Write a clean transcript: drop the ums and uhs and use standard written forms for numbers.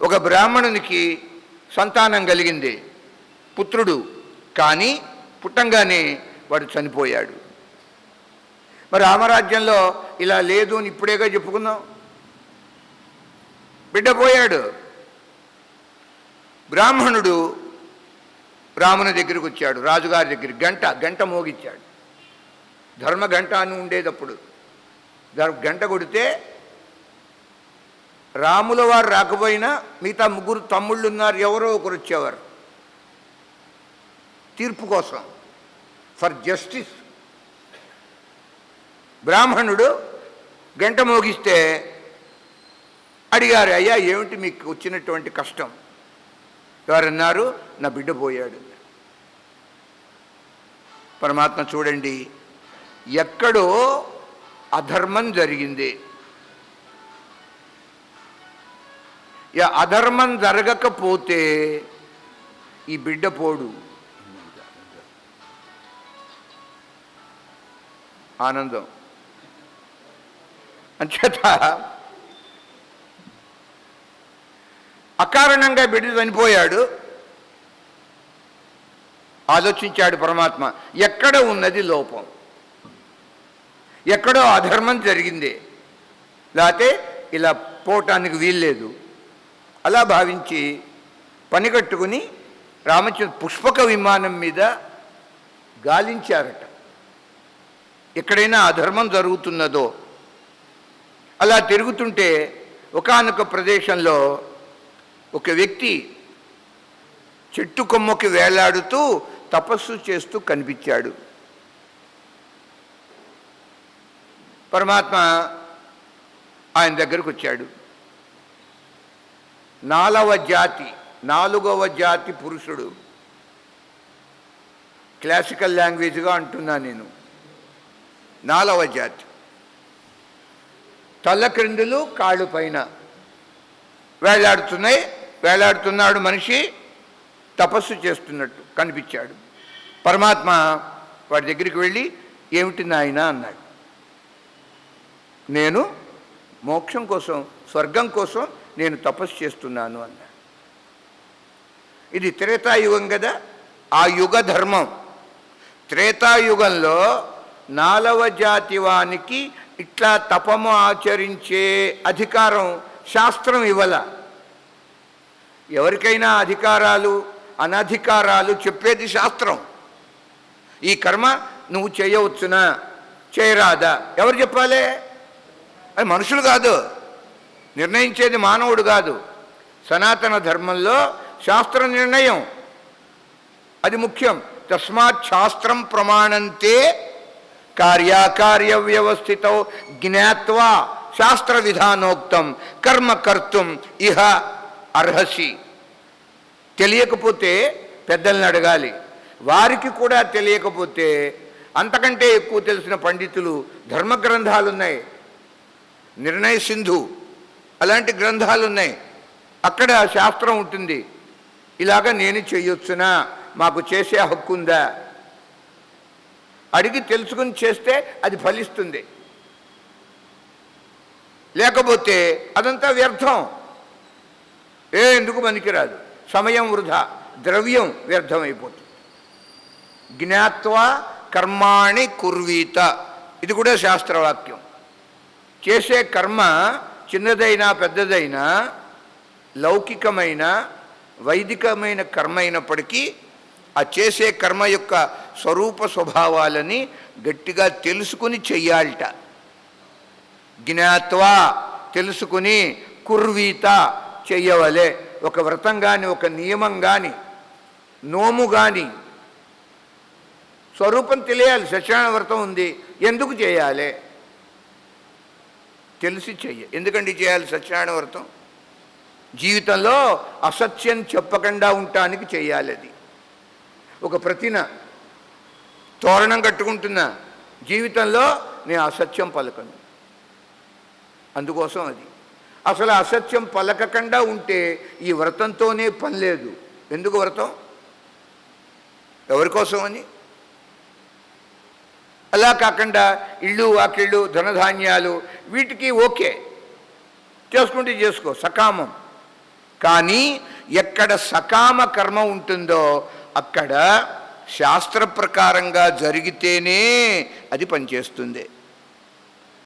ఒక బ్రాహ్మణునికి సంతానం కలిగింది, పుత్రుడు. కానీ పుట్టంగానే వాడు చనిపోయాడు. మరి రామరాజ్యంలో ఇలా లేదు అని ఇప్పుడేగా చెప్పుకుందాం. బిడ్డ పోయాడు. బ్రాహ్మణుడు రాముని దగ్గరికి వచ్చాడు, రాజుగారి దగ్గరికి. గంట మోగించాడు. ధర్మ గంట అని ఉండేటప్పుడు గంట కొడితే రాముల వారు రాకపోయినా మిగతా ముగ్గురు తమ్ముళ్ళు ఉన్నారు, ఎవరో ఒకరు వచ్చేవారు తీర్పు కోసం, ఫర్ జస్టిస్. బ్రాహ్మణుడు గంట మోగిస్తే అడిగారు, అయ్యా ఏమిటి మీకు వచ్చినటువంటి కష్టం? ఎవరన్నారు, నా బిడ్డ పోయాడు. పరమాత్మ చూడండి, ఎక్కడో అధర్మం జరిగింది. అధర్మం జరగకపోతే ఈ బిడ్డ పోడు. ఆనందం అంచేత అకారణంగా బిడ్డ చనిపోయాడు. ఆలోచించాడు పరమాత్మ, ఎక్కడ ఉన్నది లోపం, ఎక్కడో అధర్మం జరిగింది, లేకపోతే ఇలా పోవటానికి వీల్లేదు. అలా భావించి పని కట్టుకుని రామచంద్ర పుష్పక విమానం మీద గాలించారట. ఎక్కడైనా అధర్మం జరుగుతున్నదో. అలా తిరుగుతుంటే ఒకానొక ప్రదేశంలో ఒక వ్యక్తి చెట్టు కొమ్మకి వేలాడుతూ తపస్సు చేస్తూ కనిపించాడు. పరమాత్మ ఆయన దగ్గరకు వచ్చాడు. నాలుగవ జాతి పురుషుడు. క్లాసికల్ లాంగ్వేజ్గా అంటున్నా నేను. 4వ జాతి. తల్ల క్రిందులు కాళ్ళు పైన వేలాడుతున్నాడు మనిషి, తపస్సు చేస్తున్నట్టు కనిపించాడు. పరమాత్మ వాడి దగ్గరికి వెళ్ళి, ఏమిటి నాయనా అన్నాడు. నేను మోక్షం కోసం, స్వర్గం కోసం నేను తపస్సు చేస్తున్నాను అన్నాడు. ఇది త్రేతాయుగం కదా, ఆ యుగ ధర్మం. త్రేతాయుగంలో 4వ జాతి వానికి ఇట్లా తపము ఆచరించే అధికారం శాస్త్రం ఇవ్వల. ఎవరికైనా అధికారాలు అనధికారాలు చెప్పేది శాస్త్రం. ఈ కర్మ నువ్వు చేయవచ్చునా చేయరాదా ఎవరు చెప్పాలి? అది మనుషులు కాదు, నిర్ణయించేది మానవుడు కాదు. సనాతన ధర్మంలో శాస్త్ర నిర్ణయం అది ముఖ్యం. తస్మాత్ శాస్త్రం ప్రమాణంతే కార్యాకార్య వ్యవస్థితో జ్ఞాత్వా శాస్త్ర విధానోక్తం కర్మ కర్తుం ఇహ అర్హసి. తెలియకపోతే పెద్దల్ని అడగాలి. వారికి కూడా తెలియకపోతే అంతకంటే ఎక్కువ తెలిసిన పండితులు ధర్మ గ్రంథాలు ఉన్నాయి, నిర్ణయ సింధు అలాంటి గ్రంథాలు ఉన్నాయి. అక్కడ శాస్త్రం ఉంటుంది. ఇలాగ నేను చేయొచ్చునా, మాకు చేసే హక్కు ఉందా అడిగి తెలుసుకుని చేస్తే అది ఫలిస్తుంది. లేకపోతే అదంతా వ్యర్థం, ఎందుకు పనికిరాదు, సమయం వృధా, ద్రవ్యం వ్యర్థమైపోతుంది. జ్ఞాత్వా కర్మాణి కుర్వీత, ఇది కూడా శాస్త్రవాక్యం. చేసే కర్మ చిన్నదైనా పెద్దదైనా, లౌకికమైన వైదికమైన కర్మ అయినప్పటికీ ఆ చేసే కర్మ యొక్క స్వరూప స్వభావాలని గట్టిగా తెలుసుకుని చెయ్యాలట. జ్ఞాత్వా తెలుసుకుని, కుర్వీత చెయ్యవలే. ఒక వ్రతం కానీ, ఒక నియమం కానీ, నోము కానీ స్వరూపం తెలియాలి. సత్యనారాయణ వ్రతం ఉంది, ఎందుకు చేయాలి తెలిసి చెయ్య. ఎందుకండి చేయాలి సత్యనారాయణ వ్రతం? జీవితంలో అసత్యం చెప్పకుండా ఉండటానికి చేయాలి. అది ఒక ప్రతిన తోరణం కట్టుకుంటున్నా, జీవితంలో నేను అసత్యం పలకను, అందుకోసం అది. అసలు అసత్యం పలకకుండా ఉంటే ఈ వ్రతంతోనే పని లేదు. ఎందుకు వ్రతం? ఎవరి కోసం అని. అలా కాకుండా ఇళ్ళు వాకిళ్ళు ధనధాన్యాలు వీటికి ఓకే చేసుకుంటే చేసుకో, సకామం. కానీ ఎక్కడ సకామ కర్మ ఉంటుందో అక్కడ శాస్త్ర ప్రకారంగా జరిగితేనే అది పనిచేస్తుంది.